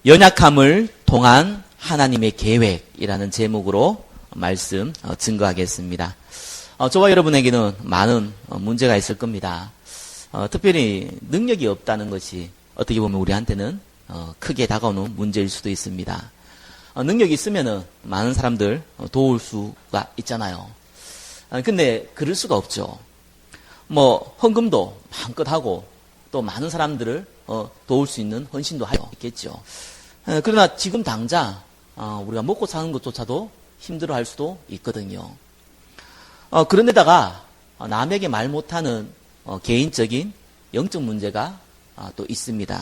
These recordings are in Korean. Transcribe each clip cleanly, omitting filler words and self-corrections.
연약함을 통한 하나님의 계획이라는 제목으로 말씀 증거하겠습니다. 저와 여러분에게는 많은 문제가 있을 겁니다. 특별히 능력이 없다는 것이 어떻게 보면 우리한테는 크게 다가오는 문제일 수도 있습니다. 능력이 있으면은 많은 사람들 도울 수가 있잖아요. 근데 그럴 수가 없죠. 헌금도 마음껏 하고 또 많은 사람들을 도울 수 있는 헌신도 할 수 있겠죠. 그러나 지금 당장 우리가 먹고 사는 것조차도 힘들어할 수도 있거든요. 그런데다가 남에게 말 못하는 개인적인 영적 문제가 또 있습니다.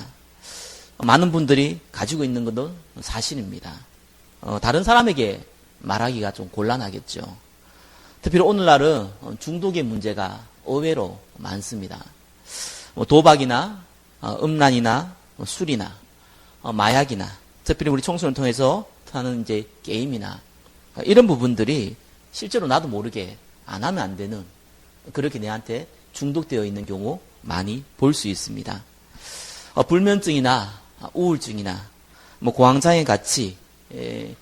많은 분들이 가지고 있는 것은 사실입니다. 다른 사람에게 말하기가 좀 곤란하겠죠. 특히 오늘날은 중독의 문제가 의외로 많습니다. 도박이나 음란이나 술이나 마약이나 특히 우리 청소년을 통해서 하는 이제 게임이나 이런 부분들이 실제로 나도 모르게 안 하면 안 되는 그렇게 내한테 중독되어 있는 경우 많이 볼 수 있습니다. 불면증이나 우울증이나 공황장애 같이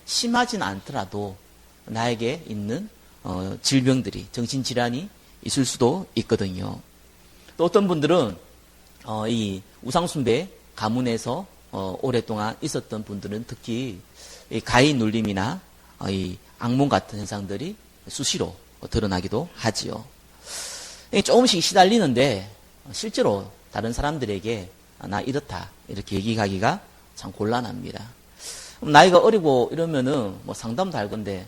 심하진 않더라도 나에게 있는 질병들이 정신질환이 있을 수도 있거든요. 또 어떤 분들은 이 우상숭배 가문에서 오랫동안 있었던 분들은 특히 이 가위 눌림이나 이 악몽 같은 현상들이 수시로 드러나기도 하지요. 조금씩 시달리는데 실제로 다른 사람들에게 나 이렇다 이렇게 얘기하기가 참 곤란합니다. 나이가 어리고 이러면은 상담도 할 건데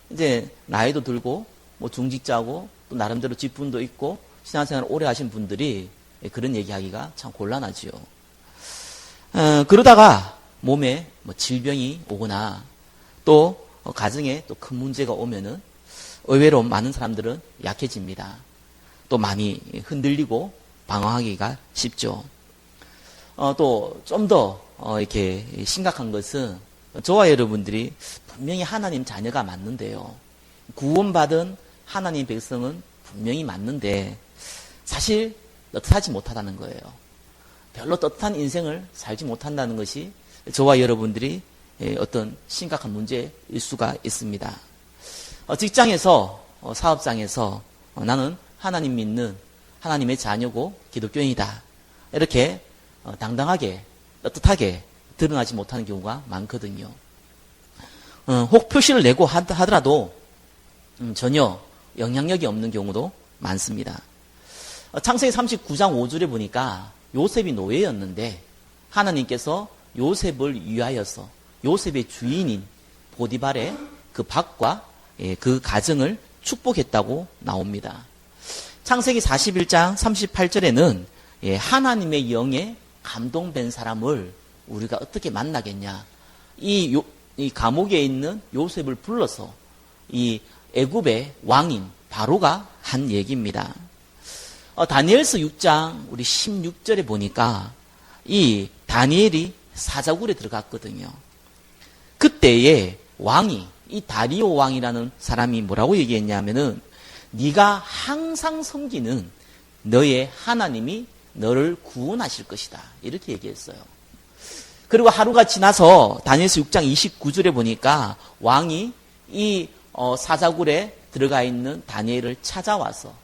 이제 나이도 들고 중직자고 또 나름대로 직분도 있고 신앙생활을 오래 하신 분들이 그런 얘기하기가 참 곤란하지요. 그러다가 몸에 질병이 오거나 또 가정에 또 큰 문제가 오면은 의외로 많은 사람들은 약해집니다. 또 많이 흔들리고 방황하기가 쉽죠. 또 좀 더 이렇게 심각한 것은 저와 여러분들이 분명히 하나님 자녀가 맞는데요. 구원받은 하나님 백성은 분명히 맞는데 사실 떳떳하지 못하다는 거예요. 별로 떳떳한 인생을 살지 못한다는 것이 저와 여러분들이 어떤 심각한 문제일 수가 있습니다. 직장에서 사업장에서 나는 하나님 믿는 하나님의 자녀고 기독교인이다. 이렇게 당당하게 떳떳하게 드러나지 못하는 경우가 많거든요. 혹 표시를 내고 하더라도 전혀 영향력이 없는 경우도 많습니다. 창세기 39장 5절에 보니까 요셉이 노예였는데 하나님께서 요셉을 위하여서 요셉의 주인인 보디발의 그 밭과 그 가정을 축복했다고 나옵니다. 창세기 41장 38절에는 하나님의 영에 감동된 사람을 우리가 어떻게 만나겠냐. 이 감옥에 있는 요셉을 불러서 이 애굽의 왕인 바로가 한 얘기입니다. 다니엘서 6장 우리 16절에 보니까 이 다니엘이 사자굴에 들어갔거든요. 그때에 왕이 이 다리오 왕이라는 사람이 뭐라고 얘기했냐면은 네가 항상 섬기는 너의 하나님이 너를 구원하실 것이다. 이렇게 얘기했어요. 그리고 하루가 지나서 다니엘서 6장 29절에 보니까 왕이 이 사자굴에 들어가 있는 다니엘을 찾아와서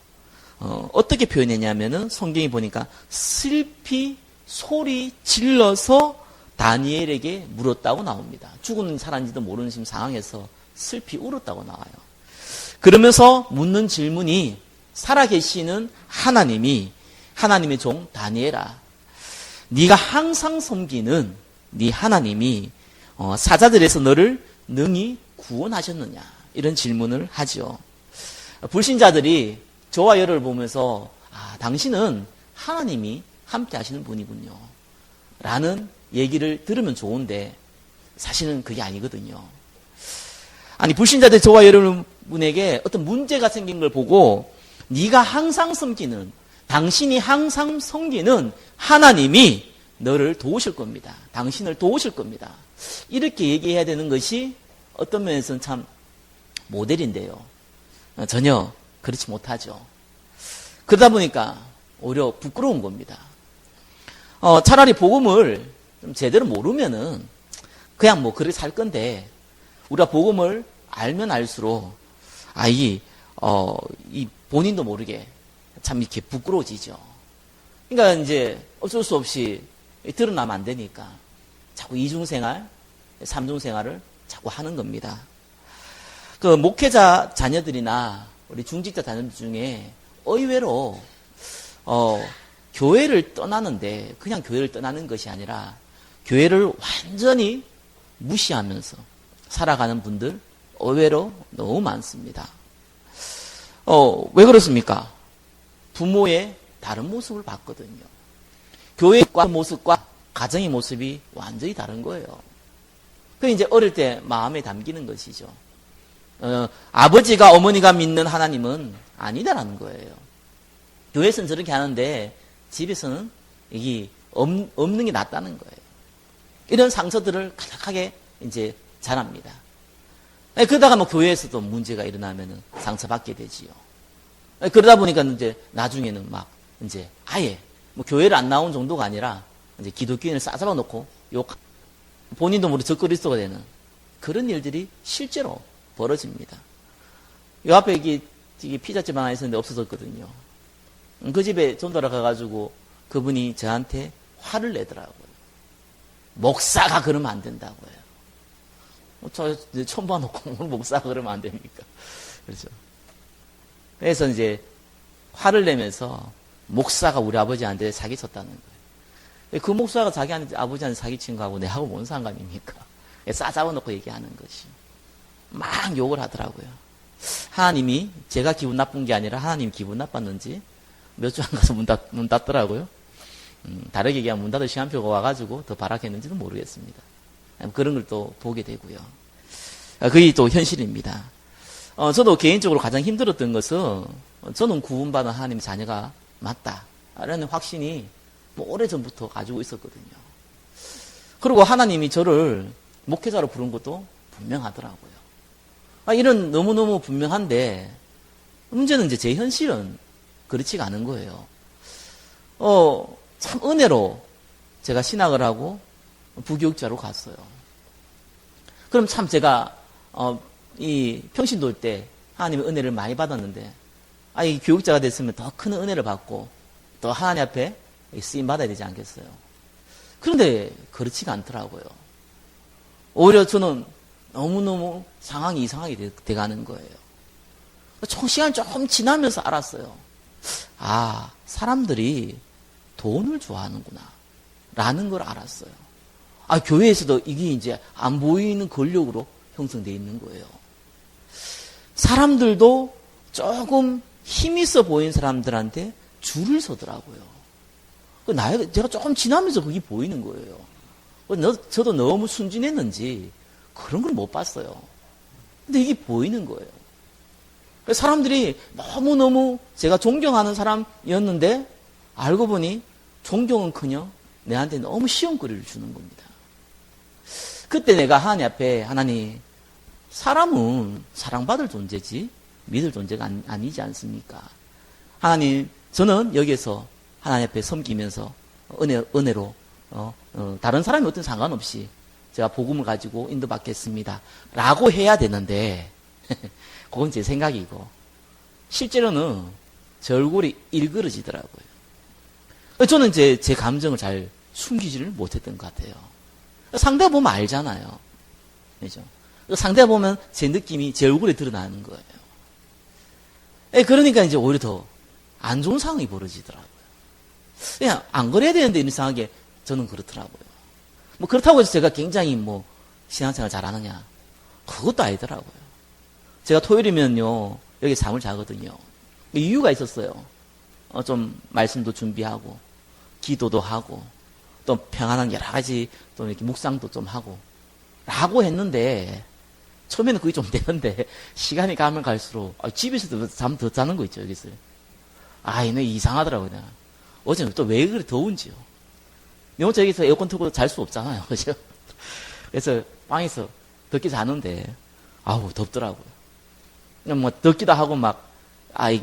어떻게 표현했냐면은 성경이 보니까 슬피 소리 질러서 다니엘에게 물었다고 나옵니다. 죽은 살았는지도 모르는 지금 상황에서 슬피 울었다고 나와요. 그러면서 묻는 질문이 살아계시는 하나님의 종 다니엘아, 네가 항상 섬기는 네 하나님이 사자들에서 너를 능히 구원하셨느냐 이런 질문을 하죠. 불신자들이 저와 여러분을 보면서 당신은 하나님이 함께 하시는 분이군요 라는 얘기를 들으면 좋은데 사실은 그게 아니거든요. 아니 불신자들 저와 여러분에게 어떤 문제가 생긴 걸 보고 네가 항상 섬기는 당신이 항상 섬기는 하나님이 너를 도우실 겁니다. 당신을 도우실 겁니다. 이렇게 얘기해야 되는 것이 어떤 면에서는 참 모델인데요. 전혀 그렇지 못하죠. 그러다 보니까 오히려 부끄러운 겁니다. 차라리 복음을 좀 제대로 모르면은 그냥 뭐 그렇게 살 건데 우리가 복음을 알면 알수록 이 본인도 모르게 참 이렇게 부끄러워지죠. 그러니까 이제 어쩔 수 없이 드러나면 안 되니까 자꾸 이중생활, 삼중생활을 자꾸 하는 겁니다. 그 목회자 자녀들이나 우리 중직자 자녀들 중에 의외로 교회를 떠나는데 그냥 교회를 떠나는 것이 아니라 교회를 완전히 무시하면서 살아가는 분들 의외로 너무 많습니다. 왜 그렇습니까? 부모의 다른 모습을 봤거든요. 교회의 모습과 가정의 모습이 완전히 다른 거예요. 그 이제 어릴 때 마음에 담기는 것이죠. 아버지가 어머니가 믿는 하나님은 아니다라는 거예요. 교회에서는 저렇게 하는데 집에서는 이게 없는 게 낫다는 거예요. 이런 상처들을 가득하게 이제 자랍니다. 그러다가 뭐 교회에서도 문제가 일어나면은 상처받게 되지요. 그러다 보니까 이제 나중에는 막 이제 아예 뭐 교회를 안 나온 정도가 아니라 이제 기독교인을 싸잡아 놓고 본인도 모르게 적그리스도가 되는 그런 일들이 실제로 벌어집니다. 요 앞에 이게 피자집 하나 있었는데 없어졌거든요. 그 집에 전도하러 가가지고 그분이 저한테 화를 내더라고요. 목사가 그러면 안 된다고요. 저 처음 봐놓고 오늘 목사가 그러면 안 됩니까? 그렇죠. 그래서 이제 화를 내면서 목사가 우리 아버지한테 사기쳤다는 거예요. 그 목사가 자기한테 아버지한테 사기친 거하고 내하고 뭔 상관입니까? 싸잡아놓고 얘기하는 것이. 막 욕을 하더라고요. 하나님이 제가 기분 나쁜 게 아니라 하나님이 기분 나빴는지 몇 주 안 가서 문 닫더라고요. 다르게 얘기하면 문 닫을 시간표가 와가지고 더 발악했는지는 모르겠습니다. 그런 걸 또 보게 되고요. 그게 또 현실입니다. 저도 개인적으로 가장 힘들었던 것은 저는 구원받은 하나님의 자녀가 맞다 라는 확신이 뭐 오래전부터 가지고 있었거든요. 그리고 하나님이 저를 목회자로 부른 것도 분명하더라고요. 이런 너무너무 분명한데 문제는 이제 제 현실은 그렇지가 않은 거예요. 참 은혜로 제가 신학을 하고 부교육자로 갔어요. 그럼 참 제가 이 평신도일 때 하나님의 은혜를 많이 받았는데 이 교육자가 됐으면 더 큰 은혜를 받고 더 하나님 앞에 쓰임 받아야 되지 않겠어요. 그런데 그렇지가 않더라고요. 오히려 저는 너무너무 상황이 이상하게 돼가는 거예요. 시간이 좀 지나면서 알았어요. 사람들이 돈을 좋아하는구나 라는 걸 알았어요. 교회에서도 이게 이제 안 보이는 권력으로 형성되어 있는 거예요. 사람들도 조금 힘 있어 보이는 사람들한테 줄을 서더라고요. 제가 조금 지나면서 그게 보이는 거예요. 저도 너무 순진했는지 그런 걸 못 봤어요. 근데 이게 보이는 거예요. 사람들이 너무너무 제가 존경하는 사람이었는데 알고 보니 존경은커녕 내한테 너무 시험거리를 주는 겁니다. 그때 내가 하나님 앞에 하나님, 사람은 사랑받을 존재지 믿을 존재가 아니지 않습니까? 하나님, 저는 여기에서 하나님 앞에 섬기면서 은혜로 다른 사람이 어떤 상관없이 제가 복음을 가지고 인도받겠습니다 라고 해야 되는데 그건 제 생각이고 실제로는 제 얼굴이 일그러지더라고요. 저는 제 감정을 잘 숨기지를 못했던 것 같아요. 상대가 보면 알잖아요. 그죠? 상대가 보면 제 느낌이 제 얼굴에 드러나는 거예요. 그러니까 이제 오히려 더 안 좋은 상황이 벌어지더라고요. 그냥 안 그래야 되는데 이상하게 저는 그렇더라고요. 뭐 그렇다고 해서 제가 굉장히 뭐 신앙생활 잘하느냐? 그것도 아니더라고요. 제가 토요일이면요 여기 잠을 자거든요. 이유가 있었어요. 좀 말씀도 준비하고 기도도 하고 또 평안한 여러 가지 또 이렇게 묵상도 좀 하고 라고 했는데 처음에는 그게 좀 되는데 시간이 가면 갈수록 집에서도 잠 더 자는 거 있죠. 여기서 이거 이상하더라고요. 내가. 어제는 또 왜 그래 더운지요. 내 혼자 여기서 에어컨 틀고 잘 수 없잖아요. 그죠? 그래서 방에서 덥게 자는데 덥더라고요. 뭐 덥기도 하고 막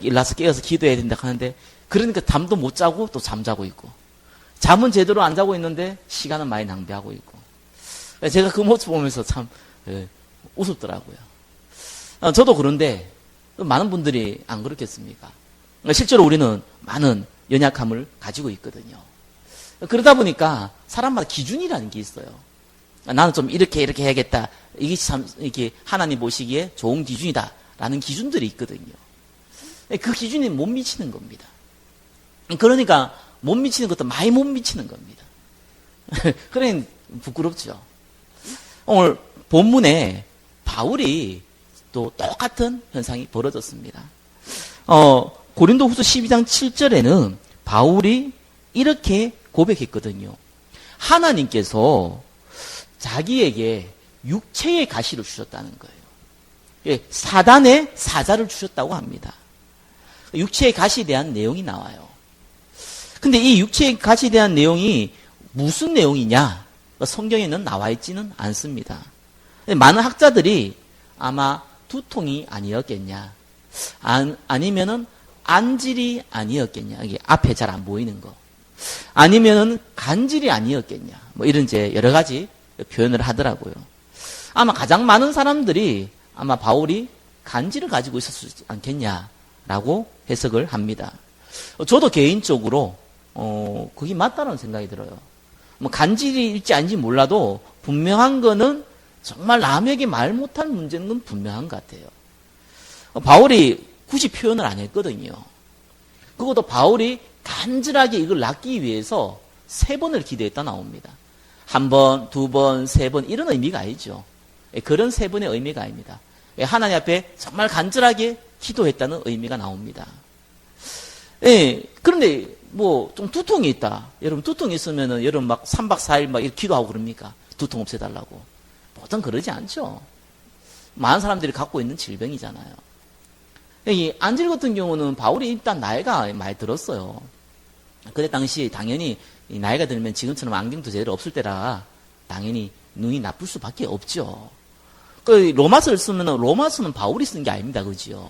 일어나서 깨어서 기도해야 된다 하는데 그러니까 잠도 못 자고 또 잠자고 있고 잠은 제대로 안 자고 있는데 시간은 많이 낭비하고 있고 제가 그 모습 보면서 참 우습더라고요. 저도 그런데 많은 분들이 안 그렇겠습니까? 실제로 우리는 많은 연약함을 가지고 있거든요. 그러다 보니까 사람마다 기준이라는 게 있어요. 나는 좀 이렇게 해야겠다. 이게 참 이렇게 하나님 보시기에 좋은 기준이다라는 기준들이 있거든요. 그 기준이 못 미치는 겁니다. 그러니까 못 미치는 것도 많이 못 미치는 겁니다. 그러니 부끄럽죠. 오늘 본문에 바울이 또 똑같은 현상이 벌어졌습니다. 고린도후서 12장 7절에는 바울이 이렇게 고백했거든요. 하나님께서 자기에게 육체의 가시를 주셨다는 거예요. 사단의 사자를 주셨다고 합니다. 육체의 가시에 대한 내용이 나와요. 근데 이 육체의 가시에 대한 내용이 무슨 내용이냐? 성경에는 나와 있지는 않습니다. 많은 학자들이 아마 두통이 아니었겠냐, 아니면은 안질이 아니었겠냐, 이게 앞에 잘 안 보이는 거, 아니면은 간질이 아니었겠냐, 뭐 이런 이제 여러 가지 표현을 하더라고요. 아마 가장 많은 사람들이 아마 바울이 간질을 가지고 있었지 않겠냐라고 해석을 합니다. 저도 개인적으로 그게 맞다는 생각이 들어요. 뭐 간질일지 아닌지 몰라도 분명한 거는 정말 남에게 말 못할 문제는 건 분명한 것 같아요. 바울이 굳이 표현을 안 했거든요. 그것도 바울이 간절하게 이걸 낫기 위해서 3번을 기도했다 나옵니다. 1번, 2번, 3번 이런 의미가 아니죠. 그런 3번의 의미가 아닙니다. 하나님 앞에 정말 간절하게 기도했다는 의미가 나옵니다. 그런데 뭐 좀 두통이 있다. 여러분 두통이 있으면은 여러분 막 3박 4일 막 이렇게 기도하고 그럽니까? 두통 없애달라고. 보통 그러지 않죠. 많은 사람들이 갖고 있는 질병이잖아요. 이 안질 같은 경우는 바울이 일단 나이가 많이 들었어요. 그때 당시 당연히 나이가 들면 지금처럼 안경도 제대로 없을 때라 당연히 눈이 나쁠 수밖에 없죠. 그 로마서를 쓰면 로마서는 바울이 쓴 게 아닙니다. 그죠?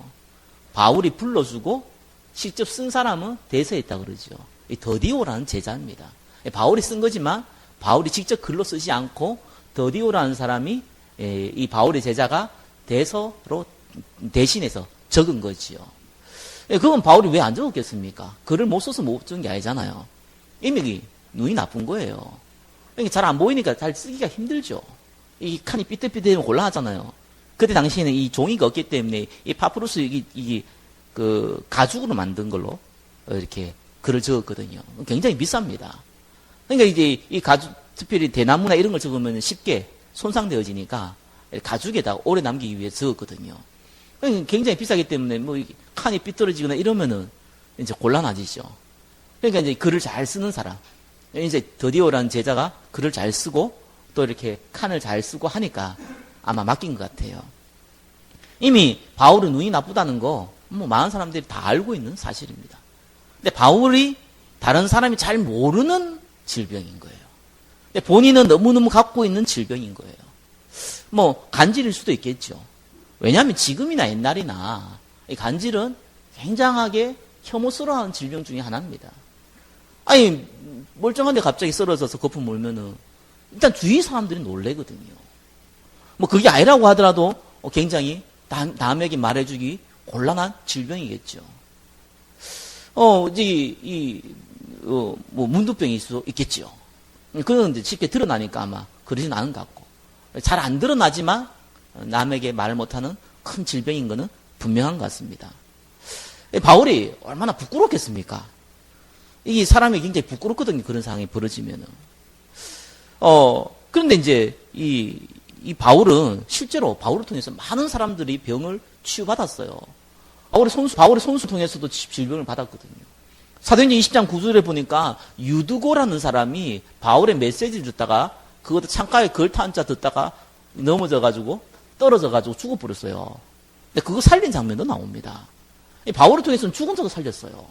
바울이 불러주고 직접 쓴 사람은 대서했다 그러죠. 이 더디오라는 제자입니다. 바울이 쓴 거지만 바울이 직접 글로 쓰지 않고 더디오라는 사람이 이 바울의 제자가 대서로 대신해서 적은 거지요. 그건 바울이 왜 안 적었겠습니까? 글을 못 써서 못 적은 게 아니잖아요. 이미 눈이 나쁜 거예요. 잘 안 보이니까 잘 쓰기가 힘들죠. 이 칸이 삐뚤삐뚤하면 곤란하잖아요. 그때 당시에는 이 종이가 없기 때문에 이 파푸루스 그 가죽으로 만든 걸로 이렇게 글을 적었거든요. 굉장히 비쌉니다. 그러니까 이제 이 가죽, 특별히 대나무나 이런 걸 적으면 쉽게 손상되어지니까 가죽에다가 오래 남기기 위해 적었거든요. 그러니까 굉장히 비싸기 때문에 뭐 칸이 삐뚤어지거나 이러면은 이제 곤란하지죠. 그러니까 이제 글을 잘 쓰는 사람, 이제 더디오라는 제자가 글을 잘 쓰고 또 이렇게 칸을 잘 쓰고 하니까 아마 맡긴 것 같아요. 이미 바울은 눈이 나쁘다는 거 뭐 많은 사람들이 다 알고 있는 사실입니다. 근데 바울이 다른 사람이 잘 모르는 질병인 거예요. 근데 본인은 너무너무 갖고 있는 질병인 거예요. 뭐 간질일 수도 있겠죠. 왜냐하면 지금이나 옛날이나 이 간질은 굉장하게 혐오스러워하는 질병 중에 하나입니다. 아니 멀쩡한데 갑자기 쓰러져서 거품 물면은 일단 주위 사람들이 놀래거든요. 뭐 그게 아니라고 하더라도 굉장히 남에게 말해주기 곤란한 질병이겠죠. 뭐 문두병일 수도 있겠죠. 그건 이제 쉽게 드러나니까 아마 그러진 않은 것 같고. 잘 안 드러나지만 남에게 말 못하는 큰 질병인 거는 분명한 것 같습니다. 바울이 얼마나 부끄럽겠습니까? 이게 사람이 굉장히 부끄럽거든요. 그런 상황이 벌어지면은. 그런데 이제 이 바울은 실제로 바울을 통해서 많은 사람들이 병을 치유받았어요. 바울의 손수 통해서도 질병을 받았거든요. 사도행전 20장 9절에 보니까 유두고라는 사람이 바울의 메시지를 듣다가 그것도 창가에 걸터 앉아 듣다가 넘어져가지고 떨어져가지고 죽어버렸어요. 근데 그거 살린 장면도 나옵니다. 바울을 통해서는 죽은 자도 살렸어요.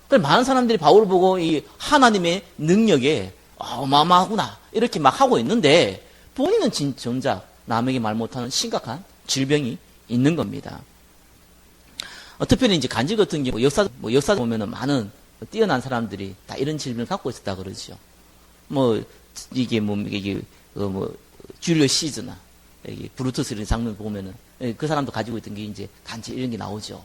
그래서 많은 사람들이 바울을 보고 이 하나님의 능력에 어마어마하구나 이렇게 막 하고 있는데 본인은 정작 남에게 말 못하는 심각한 질병이 있는 겁니다. 특별히 이제 간질 같은 경우 역사 보면은 많은 뛰어난 사람들이 다 이런 질병을 갖고 있었다 그러죠. 줄리어스 시저나 여기 브루투스 이런 장면 보면은 그 사람도 가지고 있던 게 이제 간지 이런 게 나오죠.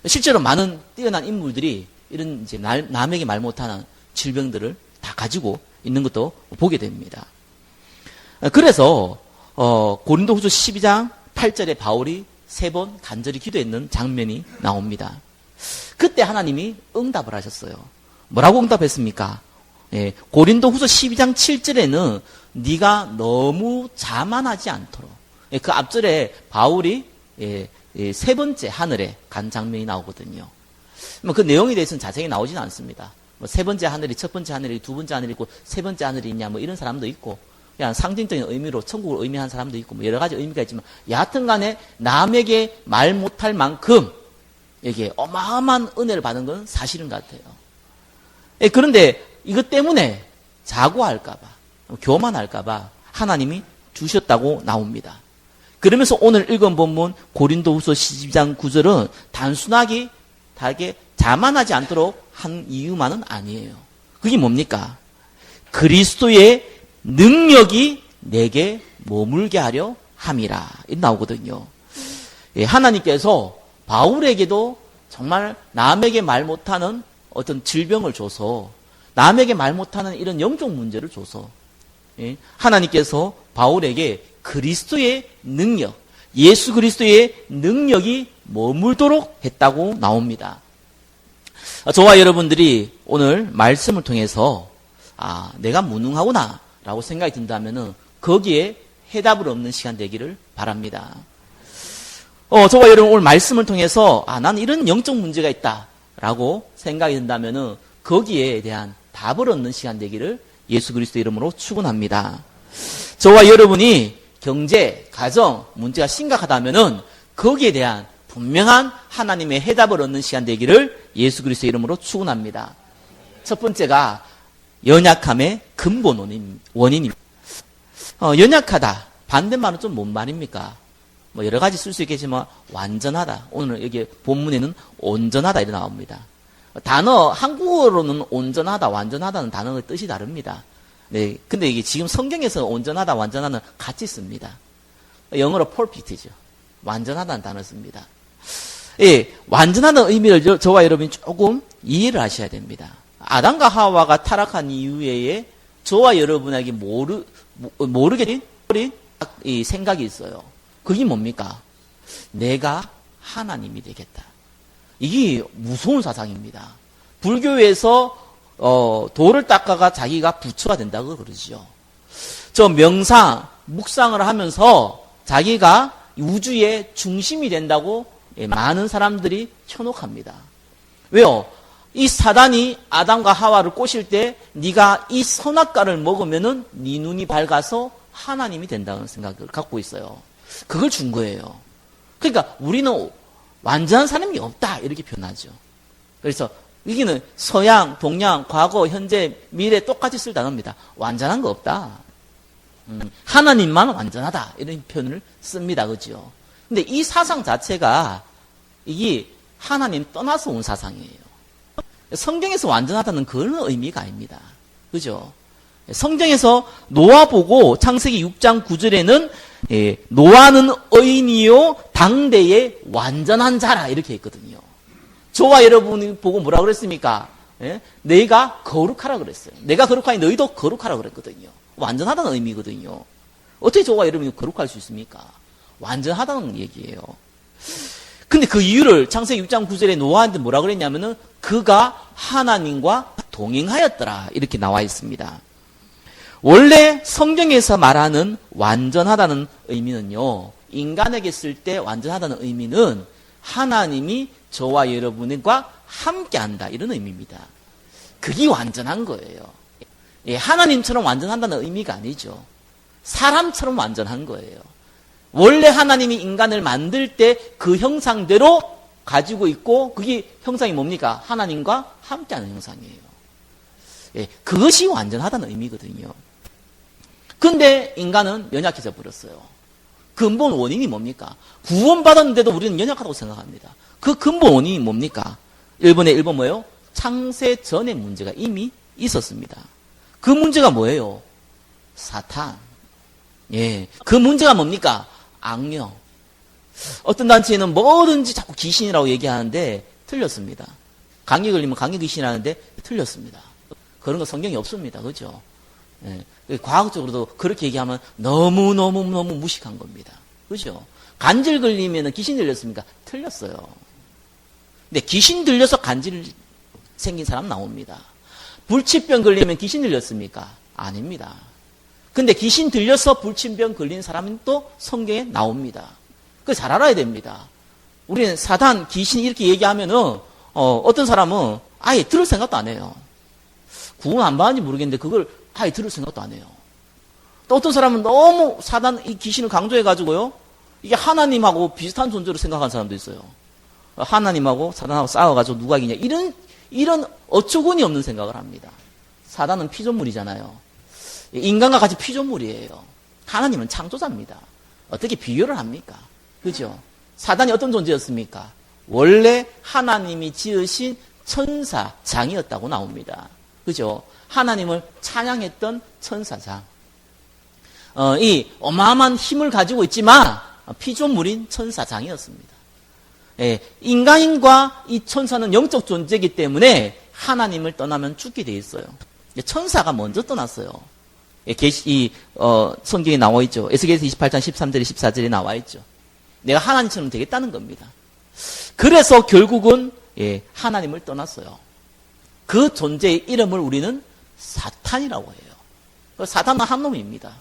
실제로 많은 뛰어난 인물들이 이런 이제 남에게 말 못하는 질병들을 다 가지고 있는 것도 보게 됩니다. 그래서 고린도후서 12장 8절에 바울이 3번 간절히 기도했는 장면이 나옵니다. 그때 하나님이 응답을 하셨어요. 뭐라고 응답했습니까? 고린도후서 12장 7절에는 네가 너무 자만하지 않도록. 그 앞절에 바울이 3번째 하늘에 간 장면이 나오거든요. 그 내용에 대해서는 자세히 나오지는 않습니다. 뭐 3번째 하늘이 첫 번째 하늘이 두 번째 하늘이 있고 3번째 하늘이 있냐 뭐 이런 사람도 있고 그냥 상징적인 의미로 천국을 의미하는 사람도 있고 뭐 여러 가지 의미가 있지만 여하튼 간에 남에게 말 못할 만큼 이게 어마어마한 은혜를 받은 건 사실인 것 같아요. 그런데 이것 때문에 자고할까봐 교만할까봐 하나님이 주셨다고 나옵니다. 그러면서 오늘 읽은 본문 고린도후서 12장 9절은 단순하게 자만하지 않도록 한 이유만은 아니에요. 그게 뭡니까? 그리스도의 능력이 내게 머물게 하려 함이라. 이 나오거든요. 하나님께서 바울에게도 정말 남에게 말 못하는 어떤 질병을 줘서 남에게 말 못하는 이런 영적 문제를 줘서 하나님께서 바울에게 그리스도의 능력, 예수 그리스도의 능력이 머물도록 했다고 나옵니다. 저와 여러분들이 오늘 말씀을 통해서 내가 무능하구나 라고 생각이 든다면 거기에 해답을 얻는 시간 되기를 바랍니다. 저와 여러분 오늘 말씀을 통해서 나는 이런 영적 문제가 있다 라고 생각이 든다면 거기에 대한 답을 얻는 시간 되기를 예수 그리스도 이름으로 축원합니다. 저와 여러분이 경제, 가정 문제가 심각하다면 거기에 대한 분명한 하나님의 해답을 얻는 시간 되기를 예수 그리스도 이름으로 축원합니다. 첫 번째가 연약함의 근본 원인입니다. 연약하다 반대말은 좀 뭔 말입니까? 뭐 여러 가지 쓸 수 있겠지만 완전하다. 오늘 여기 본문에는 온전하다 이렇게 나옵니다. 단어 한국어로는 온전하다, 완전하다는 단어의 뜻이 다릅니다. 네, 근데 이게 지금 성경에서 온전하다, 완전하다는 같이 씁니다. 영어로 perfect죠. 완전하다는 단어 씁니다. 완전하다는 의미를 저와 여러분이 조금 이해를 하셔야 됩니다. 아담과 하와가 타락한 이후에 저와 여러분에게 모르게 된 이 생각이 있어요. 그게 뭡니까? 내가 하나님이 되겠다. 이게 무서운 사상입니다. 불교에서 돌을 닦아가 자기가 부처가 된다고 그러죠. 저 명상, 묵상을 하면서 자기가 우주의 중심이 된다고 많은 사람들이 현혹합니다. 왜요? 이 사단이 아담과 하와를 꼬실 때 네가 이 선악과를 먹으면은 네 눈이 밝아서 하나님이 된다는 생각을 갖고 있어요. 그걸 준 거예요. 그러니까 우리는 완전한 사람이 없다 이렇게 표현하죠. 그래서 여기는 서양, 동양, 과거, 현재, 미래 똑같이 쓸 단어입니다. 완전한 거 없다. 하나님만 완전하다 이런 표현을 씁니다. 그죠? 근데 이 사상 자체가 이게 하나님 떠나서 온 사상이에요. 성경에서 완전하다는 그런 의미가 아닙니다. 그죠? 성경에서 노아 보고 창세기 6장 9절에는 노아는 의인이요 당대의 완전한 자라 이렇게 했거든요. 저와 여러분이 보고 뭐라 그랬습니까? 내가 거룩하라 그랬어요. 내가 거룩하니 너희도 거룩하라 그랬거든요. 완전하다는 의미거든요. 어떻게 저와 여러분이 거룩할 수 있습니까? 완전하다는 얘기예요. 근데 그 이유를 창세기 6장 9절에 노아한테 뭐라 그랬냐면은 그가 하나님과 동행하였더라 이렇게 나와 있습니다. 원래 성경에서 말하는 완전하다는 의미는요, 인간에게 쓸 때 완전하다는 의미는 하나님이 저와 여러분과 함께한다 이런 의미입니다. 그게 완전한 거예요. 하나님처럼 완전한다는 의미가 아니죠. 사람처럼 완전한 거예요. 원래 하나님이 인간을 만들 때 그 형상대로 가지고 있고 그게 형상이 뭡니까? 하나님과 함께하는 형상이에요. 그것이 완전하다는 의미거든요. 근데 인간은 연약해져 버렸어요. 근본 원인이 뭡니까? 구원받았는데도 우리는 연약하다고 생각합니다. 그 근본 원인이 뭡니까? 1번에 1번 뭐예요? 창세 전에 문제가 이미 있었습니다. 그 문제가 뭐예요? 사탄. 예. 그 문제가 뭡니까? 악령. 어떤 단체는 뭐든지 자꾸 귀신이라고 얘기하는데 틀렸습니다. 감기 걸리면 감기 귀신이라는데 틀렸습니다. 그런 거 성경에 없습니다. 그죠? 예. 과학적으로도 그렇게 얘기하면 너무너무 무식한 겁니다. 그죠? 간질 걸리면 귀신 들렸습니까? 틀렸어요. 근데 귀신 들려서 간질 생긴 사람 나옵니다. 불치병 걸리면 귀신 들렸습니까? 아닙니다. 근데 귀신 들려서 불치병 걸린 사람은 또 성경에 나옵니다. 그거 잘 알아야 됩니다. 우리는 사단, 귀신 이렇게 얘기하면은, 어떤 사람은 아예 들을 생각도 안 해요. 구원 안 받는지 모르겠는데 그걸 아예 들을 생각도 안 해요. 또 어떤 사람은 너무 사단, 이 귀신을 강조해가지고요, 이게 하나님하고 비슷한 존재로 생각하는 사람도 있어요. 하나님하고 사단하고 싸워가지고 누가 이기냐. 이런 어처구니 없는 생각을 합니다. 사단은 피조물이잖아요. 인간과 같이 피조물이에요. 하나님은 창조자입니다. 어떻게 비교를 합니까? 그죠? 사단이 어떤 존재였습니까? 원래 하나님이 지으신 천사장이었다고 나옵니다. 그죠? 하나님을 찬양했던 천사장. 이 어마어마한 힘을 가지고 있지만 피조물인 천사장이었습니다. 예, 인간과 이 천사는 영적 존재이기 때문에 하나님을 떠나면 죽게 돼 있어요. 천사가 먼저 떠났어요. 예, 성경에 나와 있죠. 에스겔서 28장 13절에 14절에 나와 있죠. 내가 하나님처럼 되겠다는 겁니다. 그래서 결국은 하나님을 떠났어요. 그 존재의 이름을 우리는 사탄이라고 해요. 사탄은 한 놈입니다.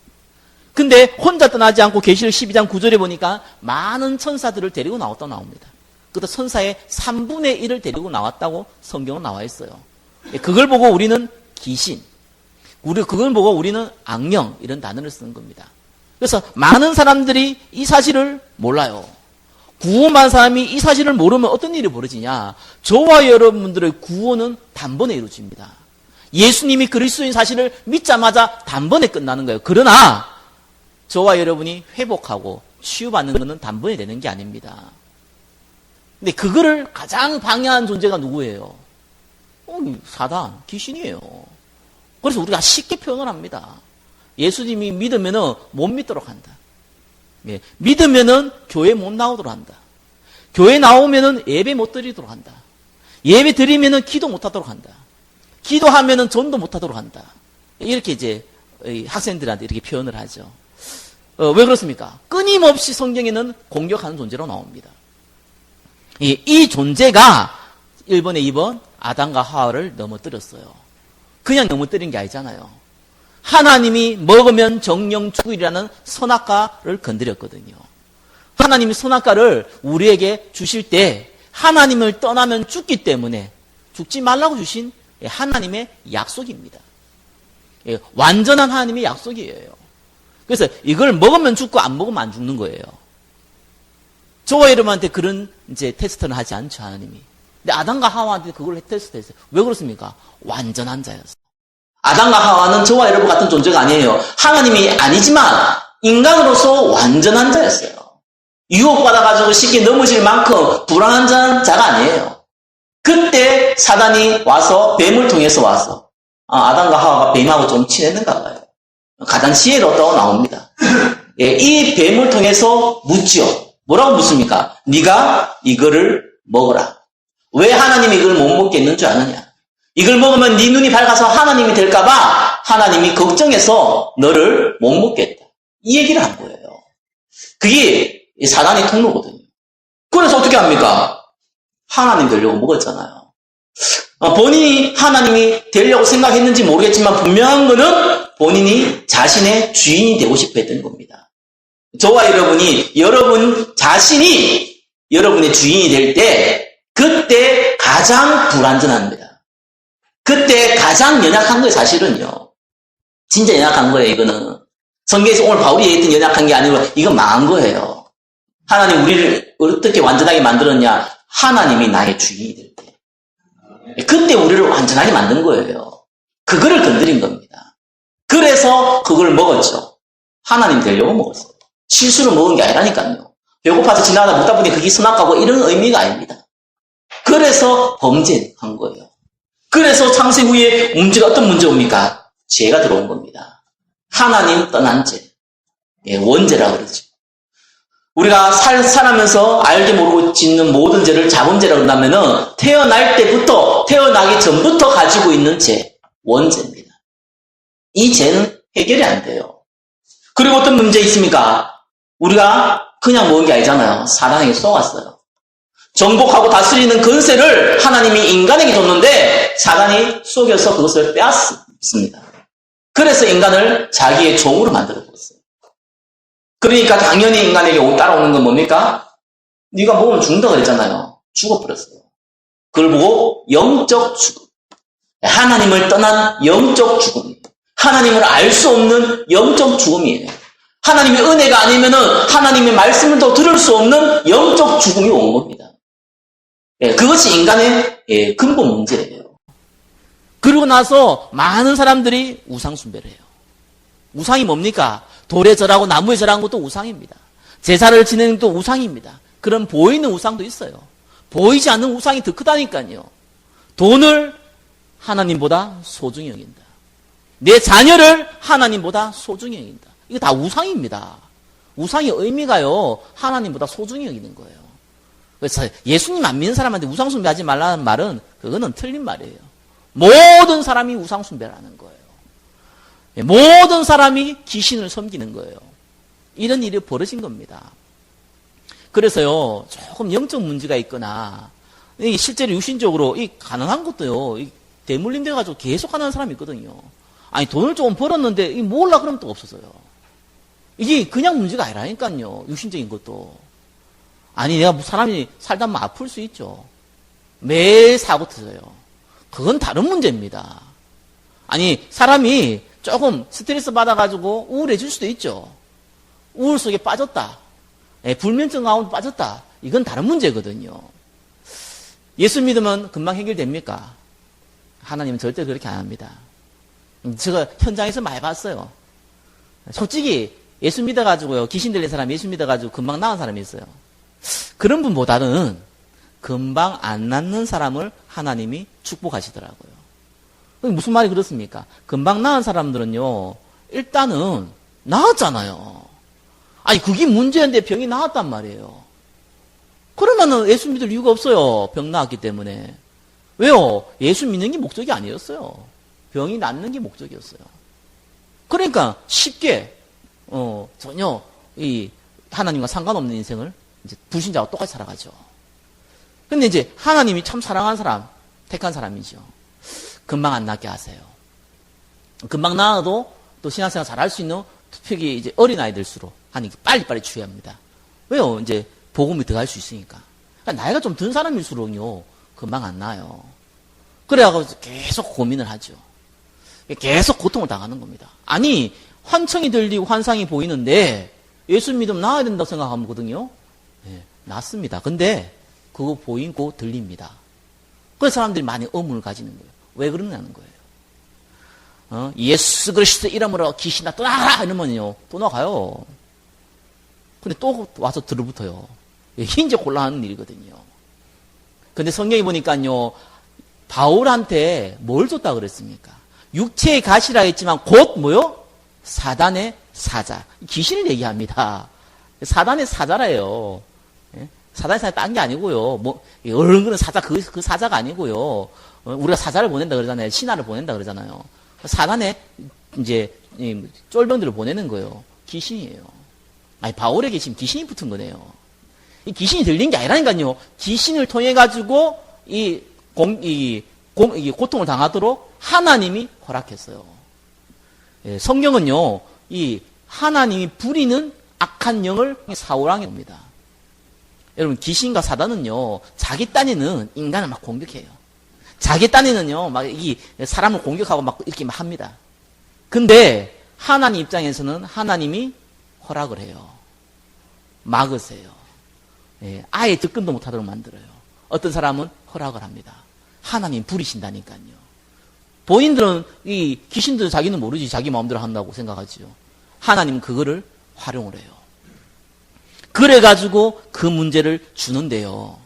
근데 혼자 떠나지 않고 계시록 12장 9절에 보니까 많은 천사들을 데리고 나왔다고 나옵니다. 그것도 천사의 3분의 1을 데리고 나왔다고 성경은 나와 있어요. 그걸 보고 우리는 귀신, 그걸 보고 우리는 악령 이런 단어를 쓰는 겁니다. 그래서 많은 사람들이 이 사실을 몰라요. 구원받은 사람이 이 사실을 모르면 어떤 일이 벌어지냐. 저와 여러분들의 구원은 단번에 이루어집니다. 예수님이 그리스도인 사실을 믿자마자 단번에 끝나는 거예요. 그러나 저와 여러분이 회복하고 치유받는 것은 단번에 되는 게 아닙니다. 근데 그거를 가장 방해한 존재가 누구예요? 사단, 귀신이에요. 그래서 우리가 쉽게 표현을 합니다. 예수님이 믿으면은 못 믿도록 한다. 예, 믿으면은 교회 못 나오도록 한다. 교회 나오면은 예배 못 드리도록 한다. 예배 드리면은 기도 못 하도록 한다. 기도하면은 전도 못 하도록 한다. 이렇게 이제 학생들한테 이렇게 표현을 하죠. 왜 그렇습니까? 끊임없이 성경에는 공격하는 존재로 나옵니다. 이 존재가 1번에 2번 아담과 하와를 넘어뜨렸어요. 그냥 넘어뜨린 게 아니잖아요. 하나님이 먹으면 정령 죽으리라는 선악과를 건드렸거든요. 하나님이 선악과를 우리에게 주실 때 하나님을 떠나면 죽기 때문에 죽지 말라고 주신 하나님의 약속입니다. 완전한 하나님의 약속이에요. 그래서 이걸 먹으면 죽고 안 먹으면 안 죽는 거예요. 저와 여러분한테 그런 이제 테스트는 하지 않죠, 하나님이. 근데 아담과 하와한테 그걸 테스트했어요. 왜 그렇습니까? 완전한 자였어요. 아담과 하와는 저와 여러분 같은 존재가 아니에요. 하나님이 아니지만 인간으로서 완전한 자였어요. 유혹받아가지고 쉽게 넘어질 만큼 불안한 자가 아니에요. 그때 사단이 와서 뱀을 통해서 와서 아담과 하와가 뱀하고 좀 친했는가 봐요. 가장 지혜롭다고 나옵니다. 이 뱀을 통해서 묻지요. 뭐라고 묻습니까? 네가 이거를 먹어라. 왜 하나님이 이걸 못 먹겠는 줄 아느냐? 이걸 먹으면 네 눈이 밝아서 하나님이 될까 봐 하나님이 걱정해서 너를 못 먹겠다. 이 얘기를 한 거예요. 그게 사단의 통로거든요. 그래서 어떻게 합니까? 하나님 되려고 먹었잖아요. 본인이 하나님이 되려고 생각했는지 모르겠지만 분명한 거는 본인이 자신의 주인이 되고 싶어 했던 겁니다. 저와 여러분이 여러분 자신이 여러분의 주인이 될 때 그때 가장 불완전합니다. 그때 가장 연약한 거예요, 사실은요. 진짜 연약한 거예요, 이거는. 성경에서 오늘 바울이 얘기했던 연약한 게 아니고 이건 망한 거예요. 하나님 우리를 어떻게 완전하게 만들었냐? 하나님이 나의 주인이 될 때. 그때 우리를 완전하게 만든 거예요. 그거를 건드린 겁니다. 그래서 그걸 먹었죠. 하나님 되려고 먹었어요. 실수로 먹은 게 아니라니까요. 배고파서 지나가다 먹다 보니 그게 선악과고 이런 의미가 아닙니다. 그래서 범죄한 거예요. 그래서 창세 후에 문제가 어떤 문제 옵니까? 죄가 들어온 겁니다. 하나님 떠난 죄. 예, 원죄라고 그러죠. 우리가 살아면서 알게 모르고 짓는 모든 죄를 자범죄라고 한다면은 태어날 때부터, 태어나기 전부터 가지고 있는 죄, 원죄입니다. 이 죄는 해결이 안 돼요. 그리고 어떤 문제 있습니까? 우리가 그냥 먹은 게 아니잖아요. 사단에게 쏘았어요. 정복하고 다스리는 권세를 하나님이 인간에게 줬는데 사단이 속여서 그것을 빼앗습니다. 그래서 인간을 자기의 종으로 만들어버렸어요. 그러니까 당연히 인간에게 따라오는 건 뭡니까? 네가 먹으면 죽는다고 그랬잖아요. 죽어버렸어요. 그걸 보고 영적 죽음. 하나님을 떠난 영적 죽음. 하나님을 알 수 없는 영적 죽음이에요. 하나님의 은혜가 아니면은 하나님의 말씀을 더 들을 수 없는 영적 죽음이 온 겁니다. 예, 그것이 인간의 근본 문제예요. 그러고 나서 많은 사람들이 우상 숭배를 해요. 우상이 뭡니까? 돌에 절하고 나무에 절하는 것도 우상입니다. 제사를 지내는 것도 우상입니다. 그런 보이는 우상도 있어요. 보이지 않는 우상이 더 크다니까요. 돈을 하나님보다 소중히 여긴다. 내 자녀를 하나님보다 소중히 여긴다. 이거 다 우상입니다. 우상의 의미가요, 하나님보다 소중히 여기는 거예요. 그래서 예수님 안 믿는 사람한테 우상 숭배하지 말라는 말은 그거는 틀린 말이에요. 모든 사람이 우상 숭배를 하는 거예요. 모든 사람이 귀신을 섬기는 거예요. 이런 일이 벌어진 겁니다. 그래서요, 조금 영적 문제가 있거나, 실제로 육신적으로 가능한 것도요, 대물림 돼가지고 계속 하는 사람이 있거든요. 아니, 돈을 조금 벌었는데, 몰라 그러면 또 없어져요. 이게 그냥 문제가 아니라니까요, 육신적인 것도. 아니, 내가 사람이 살다 보면 아플 수 있죠. 매일 사고 터져요. 그건 다른 문제입니다. 아니, 사람이 조금 스트레스 받아가지고 우울해질 수도 있죠. 우울 속에 빠졌다. 불면증 가운데 빠졌다. 이건 다른 문제거든요. 예수 믿으면 금방 해결됩니까? 하나님은 절대 그렇게 안 합니다. 제가 현장에서 많이 봤어요. 솔직히 예수 믿어가지고요, 귀신 들린 사람 예수 믿어가지고 금방 나은 사람이 있어요. 그런 분보다는 금방 안 낫는 사람을 하나님이 축복하시더라고요. 무슨 말이 그렇습니까? 금방 나은 사람들은요, 일단은 나았잖아요. 아니, 그게 문제인데 병이 나았단 말이에요. 그러면은 예수 믿을 이유가 없어요. 병 나았기 때문에. 왜요? 예수 믿는 게 목적이 아니었어요. 병이 낫는 게 목적이었어요. 그러니까 쉽게, 전혀 하나님과 상관없는 인생을 이제 불신자와 똑같이 살아가죠. 근데 이제 하나님이 참 사랑하는 사람, 택한 사람이죠. 금방 안 낫게 하세요. 금방 나아도 또 신앙생활 잘할 수 있는 특히 이제 어린아이들수록 하나님 빨리빨리 주의합니다. 왜요? 이제 복음이 들어갈 수 있으니까. 그러니까 나이가 좀 든 사람일수록요, 금방 안 나요. 그래가지고 계속 고민을 하죠. 계속 고통을 당하는 겁니다. 아니, 환청이 들리고 환상이 보이는데 예수 믿으면 나아야 된다고 생각하거든요. 네, 낫습니다. 근데 그거 보이고 들립니다. 그래서 사람들이 많이 의문을 가지는 거예요. 왜 그러냐는 거예요. 예수 그리스도 이름으로 귀신아 떠나가라 이러면요, 떠나가요. 근데 또 와서 들어붙어요. 이제 곤란한 일이거든요. 근데 성경에 보니까요, 바울한테 뭘 줬다 그랬습니까? 육체의 가시라 했지만 곧 뭐요? 사단의 사자. 귀신을 얘기합니다. 사단의 사자라요. 사단의 사자 딴 게 아니고요. 얼굴은 사자, 그 사자가 아니고요. 우리가 사자를 보낸다 그러잖아요. 신하를 보낸다 그러잖아요. 사단의 이제 쫄병들을 보내는 거예요. 귀신이에요. 아니, 바울에게 지금 귀신이 붙은 거네요. 이 귀신이 들린 게 아니라니까요. 귀신을 통해 가지고 이 고통을 당하도록 하나님이 허락했어요. 성경은요, 이 하나님이 부리는 악한 영을 사울왕에 옵니다. 여러분, 귀신과 사단은요, 자기 딴에는 인간을 막 공격해요. 자기 딴에는요, 막 이 사람을 공격하고 막 이렇게 막 합니다. 근데 하나님 입장에서는 하나님이 허락을 해요. 막으세요. 아예 접근도 못하도록 만들어요. 어떤 사람은 허락을 합니다. 하나님 부리신다니까요. 본인들은 이 귀신들은 자기는 모르지, 자기 마음대로 한다고 생각하지요. 하나님은 그거를 활용을 해요. 그래가지고 그 문제를 주는데요.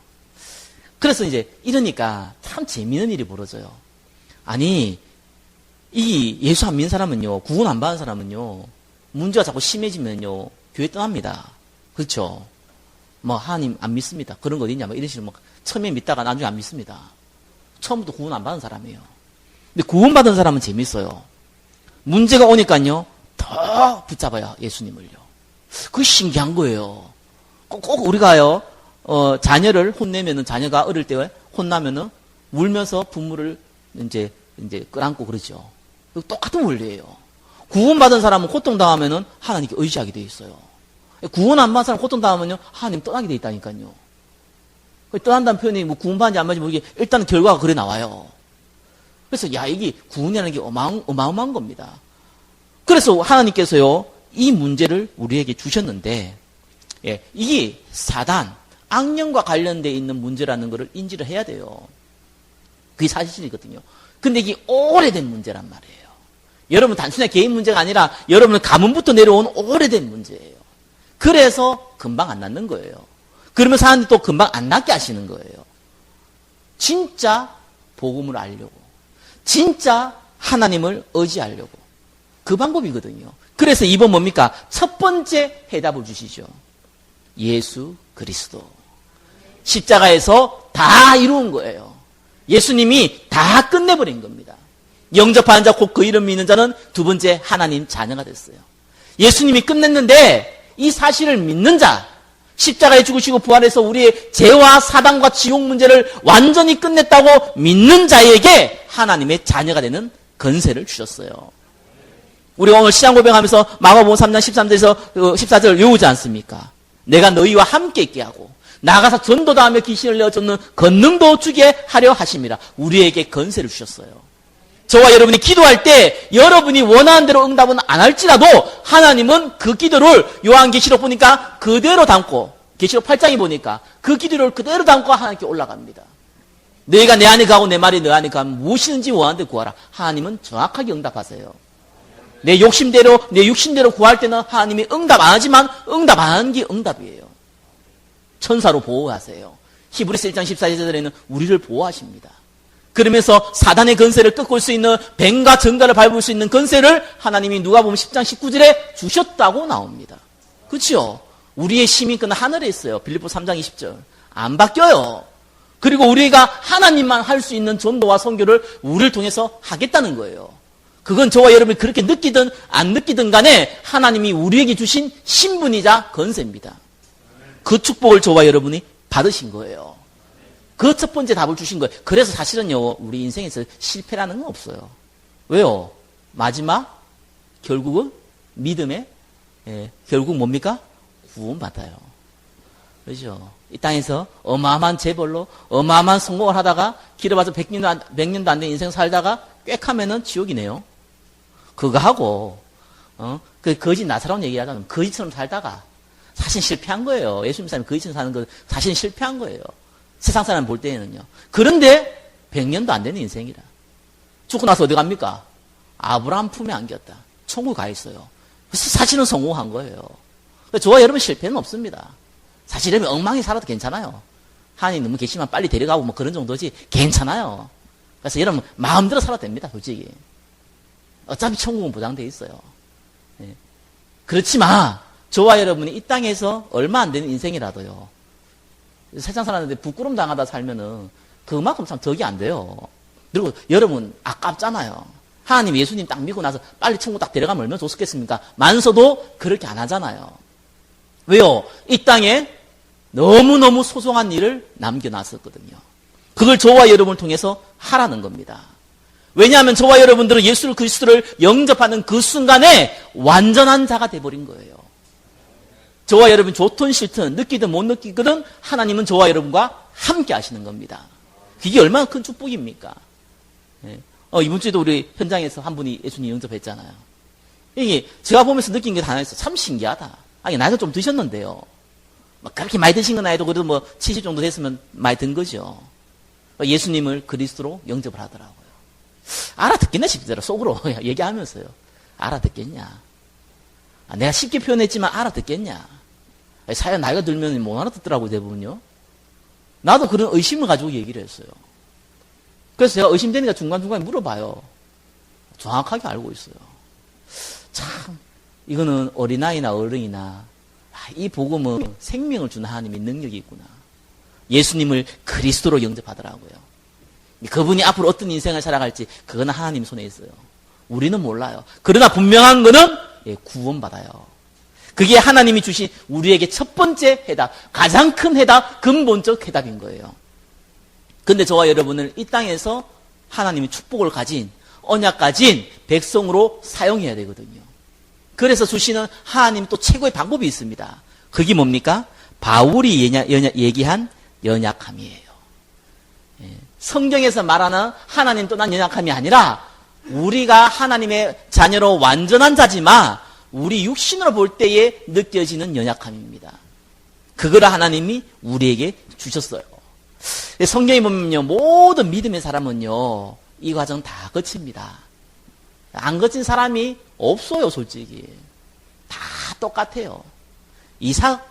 그래서 이제 이러니까 참 재미있는 일이 벌어져요. 아니, 이 예수 안 믿는 사람은요, 구원 안 받은 사람은요, 문제가 자꾸 심해지면요, 교회 떠납니다. 그렇죠? 뭐, 하나님 안 믿습니다. 그런 거 어딨냐, 뭐, 이런 식으로 처음에 믿다가 나중에 안 믿습니다. 처음부터 구원 안 받은 사람이에요. 근데 구원받은 사람은 재밌어요. 문제가 오니까요, 더 붙잡아요, 예수님을요. 그게 신기한 거예요. 꼭 우리가요, 자녀를 혼내면은, 자녀가 어릴 때 혼나면은, 울면서 부모를 이제 끌안고 그러죠. 똑같은 원리예요. 구원받은 사람은 고통당하면은 하나님께 의지하게 돼 있어요. 구원 안 받은 사람 고통당하면요, 하나님 떠나게 돼 있다니까요. 떠난다는 표현이 뭐 구원받는지 안 받는지 모르게 일단 결과가 그래 나와요. 그래서 이게 구원이라는 게 어마어마한 겁니다. 그래서 하나님께서요, 이 문제를 우리에게 주셨는데, 이게 사단, 악령과 관련되어 있는 문제라는 것을 인지를 해야 돼요. 그게 사실이거든요. 근데 이게 오래된 문제란 말이에요. 여러분 단순히 개인 문제가 아니라 여러분은 가문부터 내려온 오래된 문제예요. 그래서 금방 안 낫는 거예요. 그러면서 하나님 또 금방 안 낫게 하시는 거예요. 진짜 복음을 알려고, 진짜 하나님을 의지하려고, 그 방법이거든요. 그래서 이번 뭡니까? 첫 번째 해답을 주시죠. 예수 그리스도. 십자가에서 다 이루은 거예요. 예수님이 다 끝내버린 겁니다. 영접하는 자, 곧 그 이름 믿는 자는 두 번째 하나님 자녀가 됐어요. 예수님이 끝냈는데 이 사실을 믿는 자, 십자가에 죽으시고 부활해서 우리의 죄와 사단과 지옥 문제를 완전히 끝냈다고 믿는 자에게 하나님의 자녀가 되는 건세를 주셨어요. 우리가 오늘 시장 고백하면서 마가복음 3장 13절에서 14절 외우지 않습니까? 내가 너희와 함께 있게 하고 나가서 전도도 하며 귀신을 내어 쫓는 권능도 주게 하려 하심이라. 우리에게 건세를 주셨어요. 저와 여러분이 기도할 때 여러분이 원하는 대로 응답은 안 할지라도 하나님은 그 기도를 요한계시록 보니까 그대로 담고, 계시록 8장에 보니까 그 기도를 그대로 담고 하나님께 올라갑니다. 너희가 내 안에 가고 내 말이 너 안에 가면 무엇이든지 원하는 대로 구하라. 하나님은 정확하게 응답하세요. 내 욕심대로, 내 육신대로 구할 때는 하나님이 응답 안 하지만 응답 안 하는 게 응답이에요. 천사로 보호하세요. 히브리서 1장 14절에는 우리를 보호하십니다. 그러면서 사단의 건세를 꺾을 수 있는 뱀과 정갈을 밟을 수 있는 건세를 하나님이 누가복음 10장 19절에 주셨다고 나옵니다. 그렇죠? 우리의 시민권은 하늘에 있어요. 빌립보 3장 20절. 안 바뀌어요. 그리고 우리가 하나님만 할 수 있는 전도와 선교를 우리를 통해서 하겠다는 거예요. 그건 저와 여러분이 그렇게 느끼든 안 느끼든 간에 하나님이 우리에게 주신 신분이자 건세입니다. 그 축복을 저와 여러분이 받으신 거예요. 그 첫 번째 답을 주신 거예요. 그래서 사실은요, 우리 인생에서 실패라는 건 없어요. 왜요? 마지막 결국은 믿음의 결국 뭡니까? 구원받아요. 그렇죠? 이 땅에서 어마어마한 재벌로 어마어마한 성공을 하다가 길어봐서 100년도 안 된 인생 살다가 꽥 하면은 지옥이네요. 그거 하고 그 거짓 나사로운 얘기하자면 거짓처럼 살다가 사실 실패한 거예요. 예수님 사람이 거짓처럼 사는 거 사실 실패한 거예요. 세상 사람 볼 때는요. 그런데 100년도 안 되는 인생이라. 죽고 나서 어디 갑니까? 아브라함 품에 안겼다. 천국 가 있어요. 그래서 사실은 성공한 거예요. 저와 여러분 실패는 없습니다. 사실 여러분 엉망이 살아도 괜찮아요. 하나님 너무 계시면 빨리 데려가고 뭐 그런 정도지 괜찮아요. 그래서 여러분 마음대로 살아도 됩니다. 솔직히. 어차피 천국은 보장되어 있어요. 네. 그렇지만 저와 여러분이 이 땅에서 얼마 안 되는 인생이라도요. 세상 사람한테 부끄럼 당하다 살면은 그만큼 참 덕이 안 돼요. 그리고 여러분 아깝잖아요. 하나님 예수님 딱 믿고 나서 빨리 천국 딱 데려가면 얼마나 좋겠습니까? 만서도 그렇게 안 하잖아요. 왜요? 이 땅에 너무너무 소중한 일을 남겨놨었거든요. 그걸 저와 여러분을 통해서 하라는 겁니다. 왜냐하면 저와 여러분들은 예수 그리스도를 영접하는 그 순간에 완전한 자가 돼버린 거예요. 저와 여러분 좋든 싫든 느끼든 못 느끼거든 하나님은 저와 여러분과 함께 하시는 겁니다. 이게 얼마나 큰 축복입니까? 네. 이번 주에도 우리 현장에서 한 분이 예수님 영접했잖아요. 이게 제가 보면서 느낀 게 하나 있어. 참 신기하다. 아니 나이가 좀 드셨는데요. 그렇게 많이 드신 건 아니도 그래도 뭐 70 정도 됐으면 많이 든 거죠. 예수님을 그리스도로 영접을 하더라고요. 알아듣겠나 싶더라. 속으로 얘기하면서요. 알아듣겠냐. 내가 쉽게 표현했지만 알아듣겠냐. 사야 나이가 들면 못 알아듣더라고요. 대부분요. 나도 그런 의심을 가지고 얘기를 했어요. 그래서 제가 의심되니까 중간중간에 물어봐요. 정확하게 알고 있어요. 참 이거는 어린아이나 어른이나 이 복음은 생명을 주는 하나님의 능력이 있구나. 예수님을 그리스도로 영접하더라고요. 그분이 앞으로 어떤 인생을 살아갈지 그거는 하나님 손에 있어요. 우리는 몰라요. 그러나 분명한 거는 구원받아요. 그게 하나님이 주신 우리에게 첫 번째 해답, 가장 큰 해답, 근본적 해답인 거예요. 근데 저와 여러분을 이 땅에서 하나님의 축복을 가진, 언약 가진 백성으로 사용해야 되거든요. 그래서 주시는 하나님 또 최고의 방법이 있습니다. 그게 뭡니까? 바울이 얘기한 연약함이에요. 성경에서 말하는 하나님 떠난 연약함이 아니라 우리가 하나님의 자녀로 완전한 자지만 우리 육신으로 볼 때에 느껴지는 연약함입니다. 그거를 하나님이 우리에게 주셨어요. 성경에 보면요, 모든 믿음의 사람은요, 이 과정 다 거칩니다. 안 거친 사람이 없어요, 솔직히. 다 똑같아요. 이삭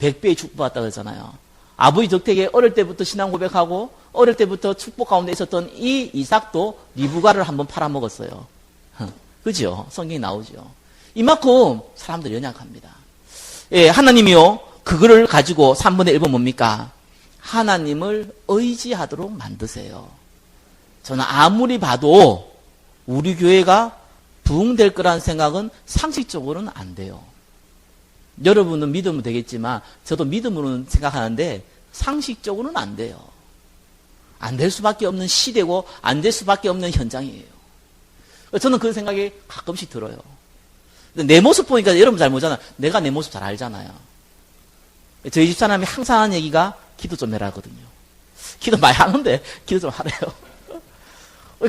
100배의 축복받았다고 그러잖아요. 아버지 덕택에 어릴 때부터 신앙 고백하고 어릴 때부터 축복 가운데 있었던 이 이삭도 리브가를 한번 팔아먹었어요. 그죠? 성경에 나오죠. 이만큼 사람들이 연약합니다. 예, 하나님이요, 그거를 가지고 3분의 1번 뭡니까? 하나님을 의지하도록 만드세요. 저는 아무리 봐도 우리 교회가 부흥될 거라는 생각은 상식적으로는 안 돼요. 여러분은 믿으면 되겠지만 저도 믿음으로는 생각하는데 상식적으로는 안 돼요. 안 될 수밖에 없는 시대고 안 될 수밖에 없는 현장이에요. 저는 그런 생각이 가끔씩 들어요. 내 모습 보니까 여러분 잘 모르잖아요. 내가 내 모습 잘 알잖아요. 저희 집사람이 항상 하는 얘기가 기도 좀 해라 하거든요. 기도 많이 하는데 기도 좀 하래요.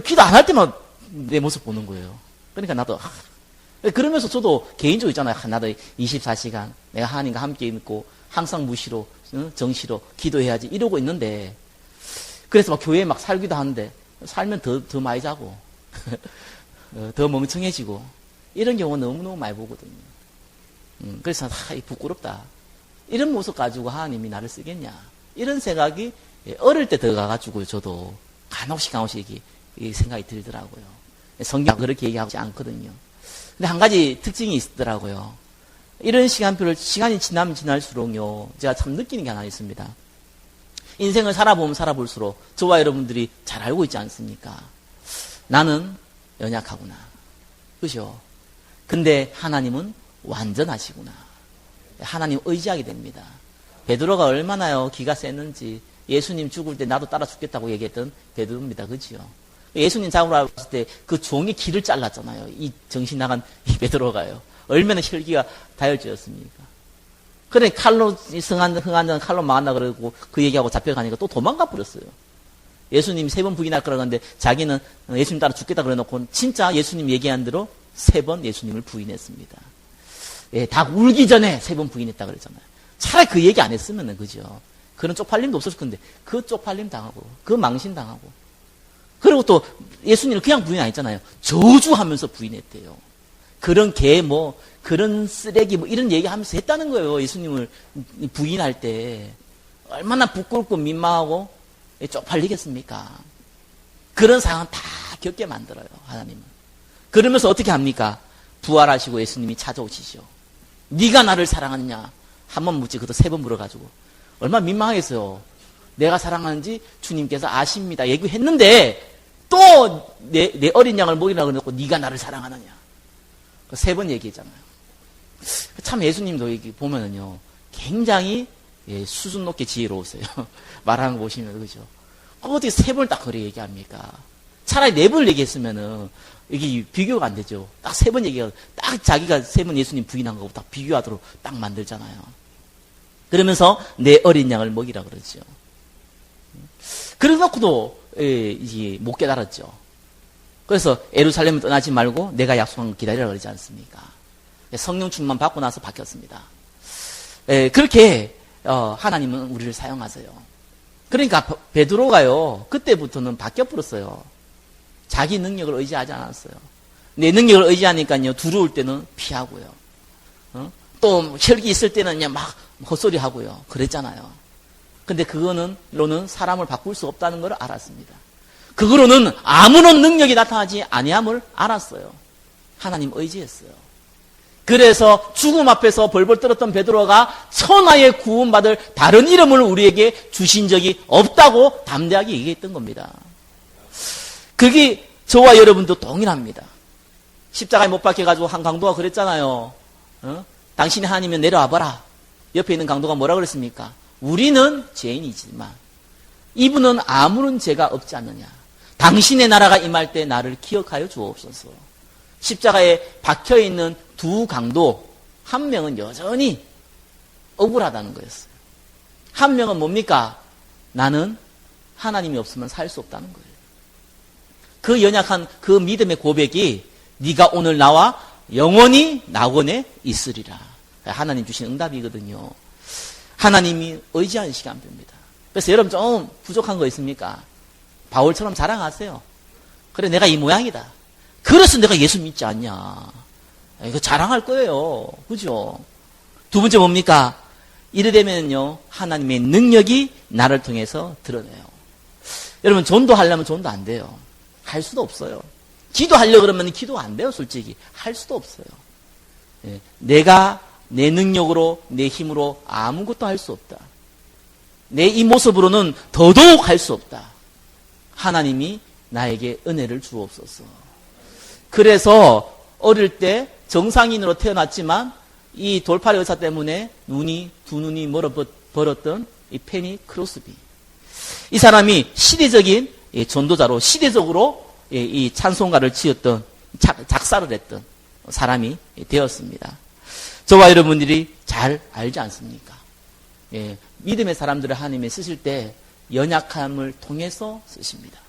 기도 안 할 때만 내 모습 보는 거예요. 그러니까 나도 그러면서 저도 개인적으로 있잖아요. 나도 24시간 내가 하나님과 함께 있고 항상 무시로 정시로 기도해야지 이러고 있는데 그래서 막 교회에 막 살기도 하는데 살면 더 많이 자고 더 멍청해지고 이런 경우 너무너무 많이 보거든요. 그래서 부끄럽다. 이런 모습 가지고 하나님이 나를 쓰겠냐. 이런 생각이 어릴 때 들어가가지고 저도 간혹씩 이 생각이 들더라고요. 성경 그렇게 얘기하지 않거든요. 근데 한 가지 특징이 있더라고요. 이런 시간표를 시간이 지나면 지날수록요, 제가 참 느끼는 게 하나 있습니다. 인생을 살아보면 살아볼수록 저와 여러분들이 잘 알고 있지 않습니까? 나는 연약하구나. 그죠? 근데 하나님은 완전하시구나. 하나님 의지하게 됩니다. 베드로가 얼마나요 기가 셌는지 예수님 죽을 때 나도 따라 죽겠다고 얘기했던 베드로입니다. 그죠? 예수님 잡으러 왔을 때 그 종이 길을 잘랐잖아요. 이 정신 나간 이 베드로가요. 얼마나 혈기가 다혈질이었습니까? 그래 칼로 흥한 칼로 망한다 그러고 그 얘기하고 잡혀가니까 또 도망가 버렸어요. 예수님 3번 부인할 거라고 하는데 자기는 예수님 따라 죽겠다 그래놓고 진짜 예수님 얘기한 대로 3번 예수님을 부인했습니다. 예, 다 울기 전에 3번 부인했다 그랬잖아요. 차라리 그 얘기 안 했으면은 그죠? 그런 쪽팔림도 없었을 건데 그 쪽팔림 당하고 그 망신 당하고 그리고 또 예수님을 그냥 부인 안 했잖아요. 저주하면서 부인했대요. 그런 개 그런 쓰레기 이런 얘기하면서 했다는 거예요. 예수님을 부인할 때 얼마나 부끄럽고 민망하고 쪽팔리겠습니까? 그런 상황 다 겪게 만들어요. 하나님은. 그러면서 어떻게 합니까? 부활하시고 예수님이 찾아오시죠. 네가 나를 사랑하느냐? 한 번 묻지 그것도 3번 물어가지고 얼마나 민망하겠어요. 내가 사랑하는지 주님께서 아십니다. 얘기했는데 또 내 어린 양을 먹이라고 해놓고 네가 나를 사랑하느냐? 3번 얘기했잖아요. 참 예수님도 여기 보면은요 굉장히 수준 높게 지혜로우세요. 말하는 거 보시면 그죠? 어떻게 3번을 딱 그래 얘기합니까? 차라리 4번을 얘기했으면은 이게 비교가 안 되죠. 딱 3번 얘기가 딱 자기가 3번 예수님 부인한 거고 딱 비교하도록 딱 만들잖아요. 그러면서 내 어린 양을 먹이라 그러죠. 그래놓고도 이제 못 깨달았죠. 그래서 예루살렘을 떠나지 말고 내가 약속한 걸 기다리라 그러지 않습니까? 성령 충만 받고 나서 바뀌었습니다. 그렇게 하나님은 우리를 사용하세요. 그러니까 베드로가요 그때부터는 바뀌어버렸어요. 자기 능력을 의지하지 않았어요. 내 능력을 의지하니까요 두려울 때는 피하고요. 또 혈기 있을 때는 그냥 막 헛소리 하고요. 그랬잖아요. 근데 그거는로는 사람을 바꿀 수 없다는 걸 알았습니다. 그거로는 아무런 능력이 나타나지 아니함을 알았어요. 하나님 의지했어요. 그래서 죽음 앞에서 벌벌 떨었던 베드로가 천하의 구원받을 다른 이름을 우리에게 주신 적이 없다고 담대하게 얘기했던 겁니다. 그게 저와 여러분도 동일합니다. 십자가에 못 박혀가지고 한 강도가 그랬잖아요. 당신이 하나님이면 내려와봐라. 옆에 있는 강도가 뭐라 그랬습니까? 우리는 죄인이지만 이분은 아무런 죄가 없지 않느냐. 당신의 나라가 임할 때 나를 기억하여 주옵소서. 십자가에 박혀있는 두 강도, 한 명은 여전히 억울하다는 거였어요. 한 명은 뭡니까? 나는 하나님이 없으면 살 수 없다는 거예요. 그 연약한 그 믿음의 고백이 네가 오늘 나와 영원히 낙원에 있으리라. 하나님 주신 응답이거든요. 하나님이 의지하는 시간표입니다. 그래서 여러분 좀 부족한 거 있습니까? 바울처럼 자랑하세요. 그래 내가 이 모양이다. 그래서 내가 예수 믿지 않냐. 이거 자랑할 거예요. 그죠? 두 번째 뭡니까? 이래 되면요 하나님의 능력이 나를 통해서 드러내요. 여러분 전도하려면 전도 안 돼요. 할 수도 없어요. 기도하려고 그러면 기도 안 돼요. 솔직히 할 수도 없어요. 내가 내 능력으로 내 힘으로 아무것도 할 수 없다. 내 이 모습으로는 더더욱 할 수 없다. 하나님이 나에게 은혜를 주옵소서. 그래서 어릴 때 정상인으로 태어났지만 이 돌팔이 의사 때문에 두 눈이 멀어버렸던 이 페니 크로스비. 이 사람이 시대적인 전도자로 시대적으로 이 찬송가를 지었던 작사를 했던 사람이 되었습니다. 저와 여러분들이 잘 알지 않습니까? 믿음의 사람들을 하나님이 쓰실 때 연약함을 통해서 쓰십니다.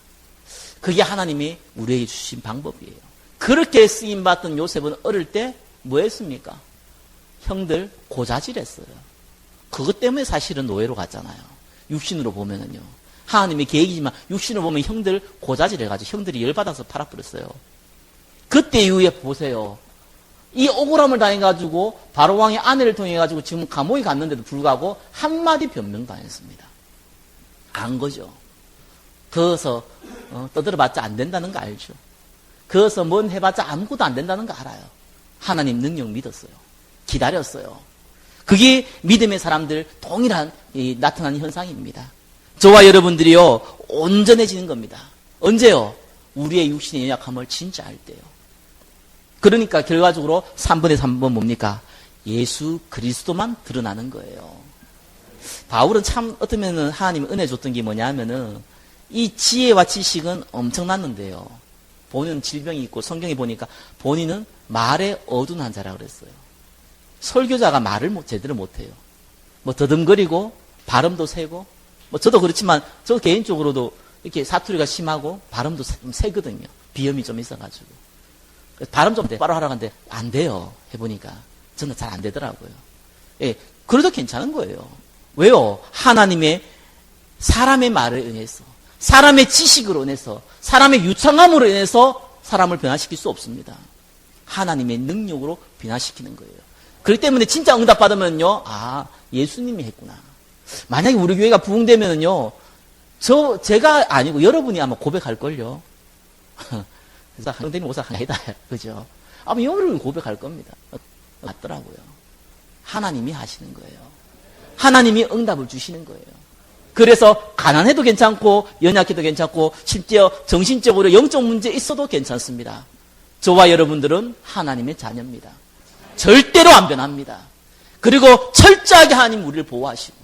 그게 하나님이 우리에게 주신 방법이에요. 그렇게 쓰임받던 요셉은 어릴 때 뭐 했습니까? 형들 고자질했어요. 그것 때문에 사실은 노예로 갔잖아요. 육신으로 보면은요. 하나님의 계획이지만 육신으로 보면 형들 고자질해가지고 형들이 열받아서 팔아버렸어요. 그때 이후에 보세요. 이 억울함을 당해가지고 바로왕의 아내를 통해가지고 지금 감옥에 갔는데도 불구하고 한마디 변명도 안 했습니다. 안 거죠. 거기서 떠들어봤자 안 된다는 거 알죠. 거기서 뭔 해봤자 아무것도 안 된다는 거 알아요. 하나님 능력 믿었어요. 기다렸어요. 그게 믿음의 사람들 동일한 나타나는 현상입니다. 저와 여러분들이요 온전해지는 겁니다. 언제요? 우리의 육신의 연약함을 진짜 알 때요. 그러니까 결과적으로 3번에 3번 뭡니까? 예수 그리스도만 드러나는 거예요. 바울은 참 어쩌면 하나님이 은혜 줬던 게 뭐냐 하면은 이 지혜와 지식은 엄청났는데요. 본인은 질병이 있고 성경에 보니까 본인은 말에 어둔한 자라고 그랬어요. 설교자가 말을 제대로 못해요. 뭐 더듬거리고 발음도 세고 뭐 저도 그렇지만 저 개인적으로도 이렇게 사투리가 심하고 발음도 좀 세거든요. 비염이 좀 있어가지고. 발음 좀 바로 하라고 하는데 안 돼요. 해보니까 저는 잘 안 되더라고요. 예, 그래도 괜찮은 거예요. 왜요? 하나님의 사람의 말을 인해서 사람의 지식으로 인해서 사람의 유창함으로 인해서 사람을 변화시킬 수 없습니다. 하나님의 능력으로 변화시키는 거예요. 그렇기 때문에 진짜 응답받으면요. 아, 예수님이 했구나. 만약에 우리 교회가 부흥되면은요. 제가 아니고 여러분이 아마 고백할걸요. 그래서 한동대님 오사 아니다. 그죠? 아마 여러분이 고백할 겁니다. 맞더라고요. 하나님이 하시는 거예요. 하나님이 응답을 주시는 거예요. 그래서 가난해도 괜찮고 연약해도 괜찮고 심지어 정신적으로 영적 문제 있어도 괜찮습니다. 저와 여러분들은 하나님의 자녀입니다. 절대로 안 변합니다. 그리고 철저하게 하나님 우리를 보호하시고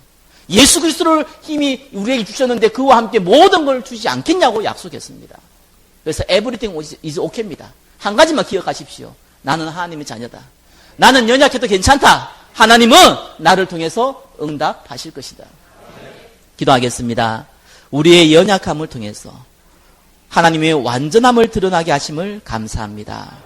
예수 그리스도를 힘이 우리에게 주셨는데 그와 함께 모든 걸 주지 않겠냐고 약속했습니다. 그래서 everything is okay입니다. 한 가지만 기억하십시오. 나는 하나님의 자녀다. 나는 연약해도 괜찮다. 하나님은 나를 통해서 응답하실 것이다. 기도하겠습니다. 우리의 연약함을 통해서 하나님의 완전함을 드러나게 하심을 감사합니다.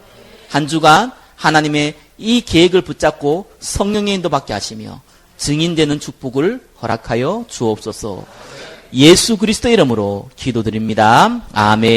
한 주간 하나님의 이 계획을 붙잡고 성령의 인도받게 하시며 증인되는 축복을 허락하여 주옵소서. 예수 그리스도 이름으로 기도드립니다. 아멘.